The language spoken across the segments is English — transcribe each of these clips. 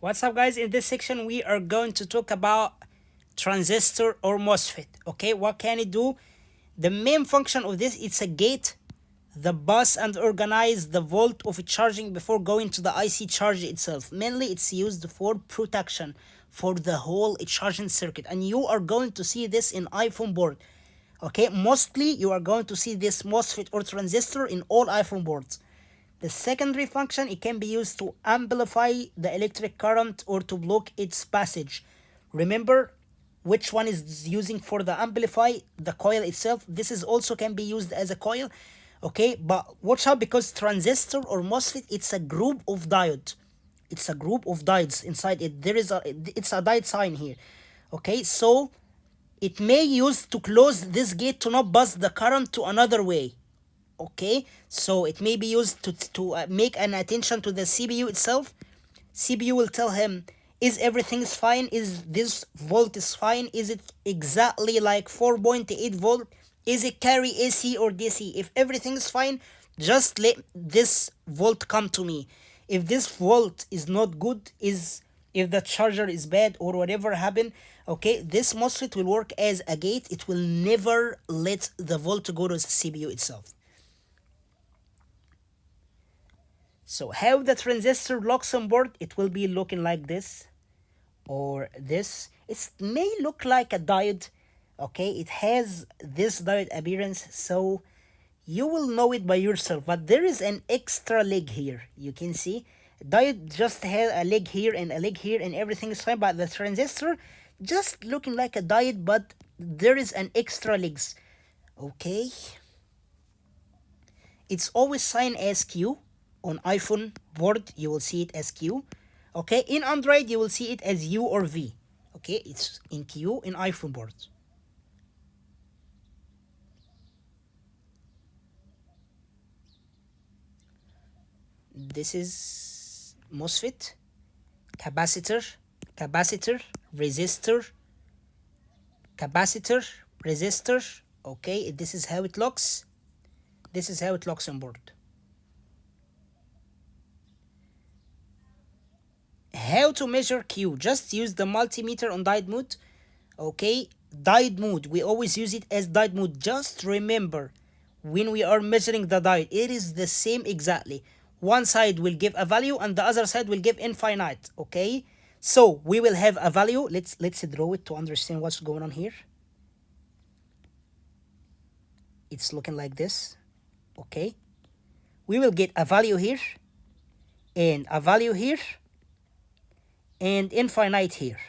What's up, guys? In this section, we are going to talk about transistor or MOSFET. Okay, what can it do? The main function of this, it's a gate, the bus, and organize the volt of charging before going to the IC charge itself. Mainly, it's used for protection for the whole charging circuit, and you are going to see this in iPhone board. Okay, mostly you are going to see this MOSFET or transistor in all iPhone boards. The secondary function, it can be used to amplify the electric current or to block its passage. Remember which one is using for the amplify, the coil itself. This is also can be used as a coil. Okay, but watch out, because transistor or MOSFET, it's a group of diodes. It's a group of diodes inside it. It's a diode sign here. Okay, so it may use to close this gate to not bust the current to another way. Okay, so it may be used to make an attention to the CPU itself. CPU will tell him, is everything is fine, is this volt is fine, is it exactly like 4.8 volt, is it carry AC or DC. If everything is fine, just let this volt come to me. If this volt is not good, if the charger is bad or whatever happened, okay, this MOSFET will work as a gate. It will never let the volt go to the CPU itself. So how the transistor locks on board, it will be looking like this or this. It may look like a diode. Okay, it has this diode appearance, so you will know it by yourself. But there is an extra leg here. You can see diode just has a leg here and a leg here and everything is fine. But the transistor just looking like a diode, but there is an extra legs. Okay, it's always signed as Q. On iPhone board, you will see it as Q. Okay, in Android, you will see it as U or V. Okay, it's in Q in iPhone board. This is MOSFET, capacitor, capacitor, resistor, capacitor, resistor. Okay, this is how it looks. This is how it looks on board. How to measure Q? Just use the multimeter on diode mode. Okay, diode mode, we always use it as diode mode. Just remember, when we are measuring the diode, it is the same exactly. One side will give a value and the other side will give infinite. Okay, so we will have a value. Let's draw it to understand what's going on here. It's looking like this. Okay, we will get a value here and a value here and infinite here,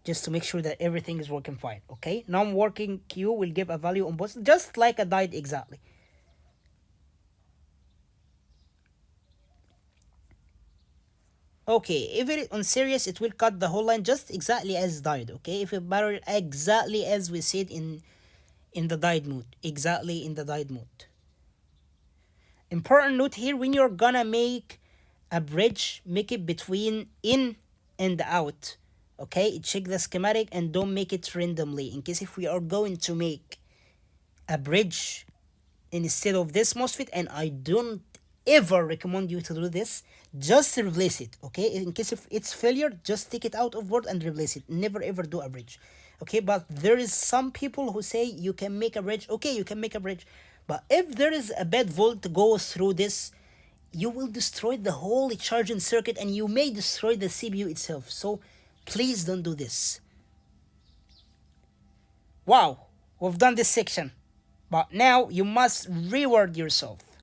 just to make sure that everything is working fine. Okay, non-working Q will give a value on both, just like a diode exactly. Okay, if it is on series, it will cut the whole line just exactly as diode. Okay, if it barrel exactly as we said in the diode mode, exactly in the diode mode. Important note here, when you're gonna make a bridge, make it between in and out. Okay, check the schematic and don't make it randomly, in case if we are going to make a bridge instead of this MOSFET, and I don't ever recommend you to do this, just replace it. Okay, in case if it's failure, just take it out of board and replace it. Never ever do a bridge. Okay, but there is some people who say you can make a bridge. Okay, you can make a bridge, but if there is a bad volt to go through this, you will destroy the whole charging circuit and you may destroy the CPU itself. So please don't do this. Wow, we've done this section, but now you must reward yourself.